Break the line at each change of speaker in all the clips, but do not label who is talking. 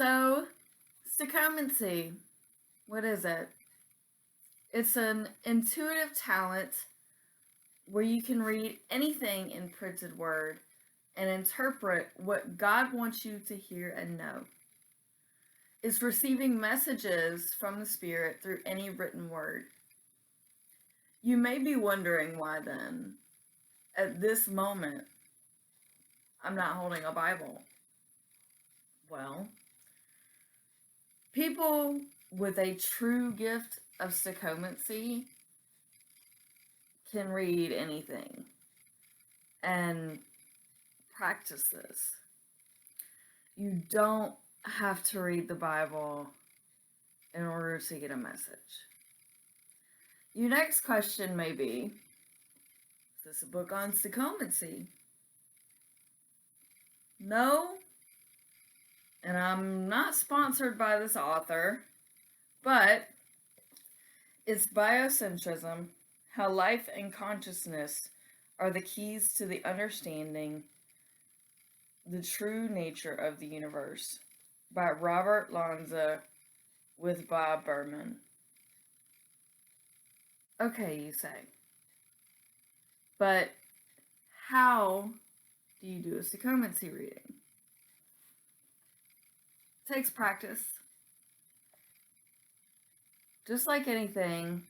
So, Stichomancy, what is it? It's an intuitive talent where you can read anything in printed word and interpret what God wants you to hear and know. It's receiving messages from the Spirit through any written word. You may be wondering why then, at this moment, I'm not holding a Bible. Well, people with a true gift of stichomancy can read anything and practice this. You don't have to read the Bible in order to get a message. Your next question may be, is this a book on stichomancy? No, and I'm not sponsored by this author, but it's Biocentrism, How Life and Consciousness Are the Keys to the Understanding the True Nature of the Universe by Robert Lanza with Bob Berman. Okay, you say, but how do you do a stichomancy reading? It takes practice. Just like anything,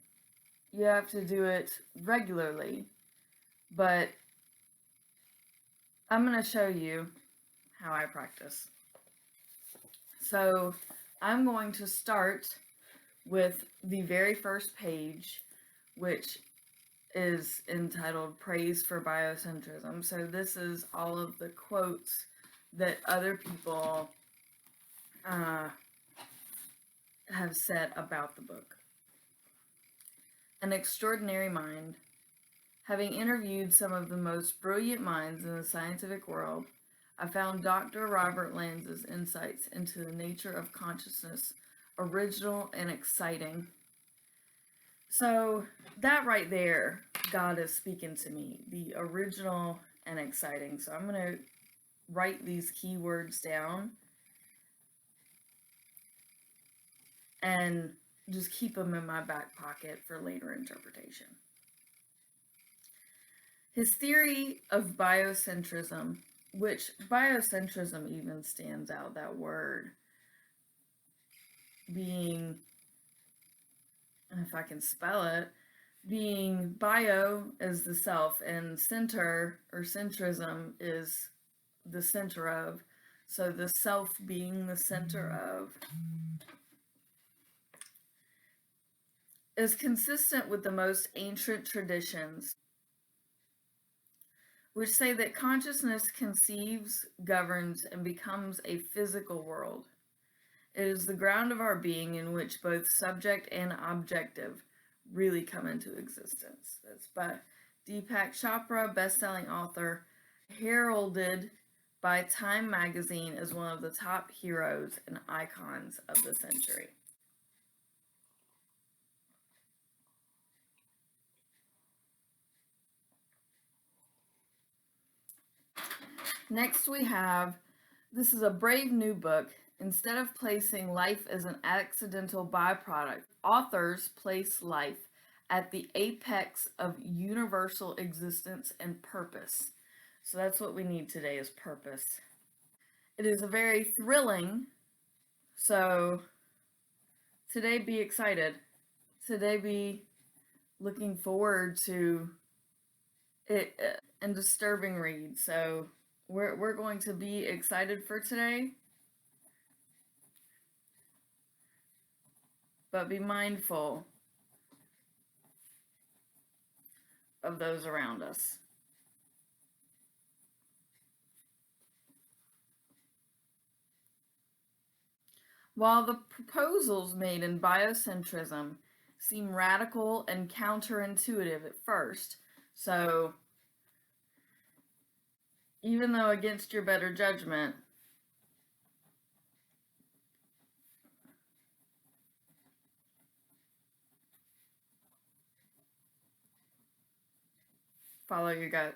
you have to do it regularly, but I'm going to show you how I practice. So I'm going to start with the very first page, which is entitled Praise for Biocentrism. So this is all of the quotes that other people have said about the book. An extraordinary mind. Having interviewed some of the most brilliant minds in the scientific world, I found Dr. Robert Lanza's insights into the nature of consciousness original and exciting. So that right there, God is speaking to me, the original and exciting. So I'm going to write these keywords down and just keep them in my back pocket for later interpretation. His theory of biocentrism, which biocentrism even stands out, that word being, if I can spell it, being bio is the self and center or centrism is the center of. So the self being the center of is consistent with the most ancient traditions, which say that consciousness conceives, governs, and becomes a physical world. It is the ground of our being in which both subject and objective really come into existence. That's by Deepak Chopra, best-selling author, heralded by Time magazine as one of the top heroes and icons of the century. Next we have, this is a brave new book. Instead of placing life as an accidental byproduct, authors place life at the apex of universal existence and purpose. So that's what we need today, is purpose. It is a very thrilling, so today be excited. Today be looking forward to it, and disturbing read. So we're going to be excited for today, but be mindful of those around us. While the proposals made in biocentrism seem radical and counterintuitive at first, so even though against your better judgment, follow your gut.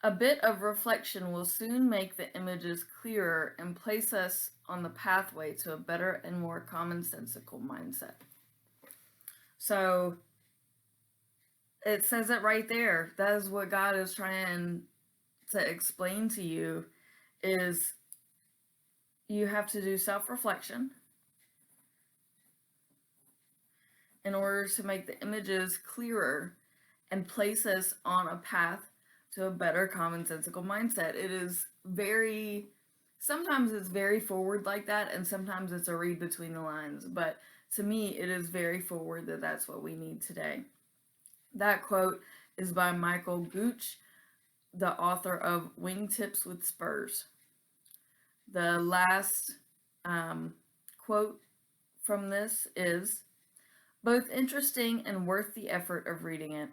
A bit of reflection will soon make the images clearer and place us on the pathway to a better and more commonsensical mindset. So it says it right there. That is what God is trying to explain to you, is you have to do self-reflection in order to make the images clearer and place us on a path to a better commonsensical mindset. It is sometimes it's very forward like that, and sometimes it's a read between the lines, but to me it is very forward that that's what we need today. That quote is by Michael Gooch, the author of Wingtips with Spurs. The last quote from this is, both interesting and worth the effort of reading it.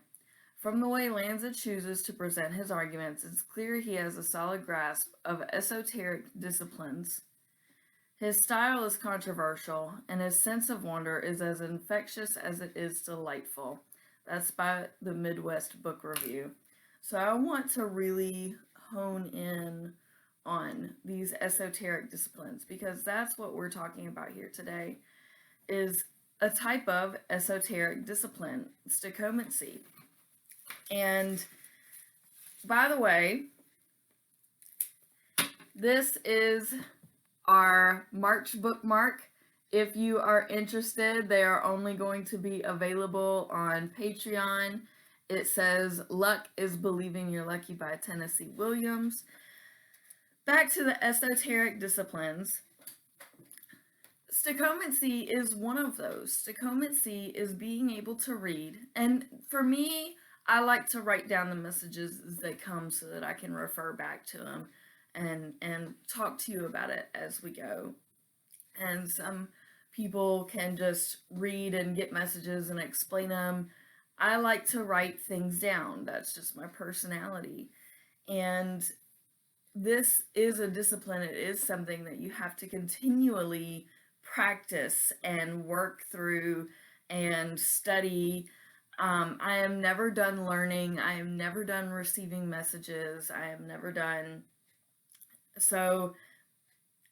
From the way Lanza chooses to present his arguments, it's clear he has a solid grasp of esoteric disciplines. His style is controversial, and his sense of wonder is as infectious as it is delightful. That's by the Midwest Book Review. So I want to really hone in on these esoteric disciplines, because that's what we're talking about here today, is a type of esoteric discipline, Stichomancy. And by the way, this is our March bookmark. If you are interested, they are only going to be available on Patreon. It says Luck is Believing You're Lucky by Tennessee Williams. Back to the esoteric disciplines. Stichomancy is one of those. Stichomancy is being able to read. And for me, I like to write down the messages as they come so that I can refer back to them and talk to you about it as we go. And some people can just read and get messages and explain them. I like to write things down. That's just my personality. And this is a discipline. It is something that you have to continually practice and work through and study. I am never done learning. I am never done receiving messages. I am never done. So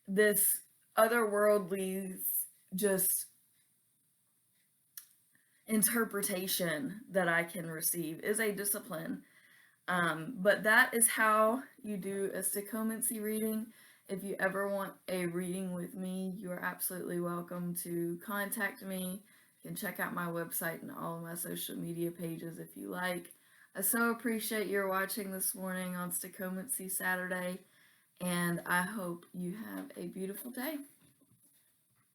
this otherworldly just interpretation that I can receive is a discipline. But that is how you do a Stichomancy reading. If you ever want a reading with me, you are absolutely welcome to contact me. You can check out my website and all of my social media pages if you like. I so appreciate your watching this morning on Stichomancy Saturday, and I hope you have a beautiful day.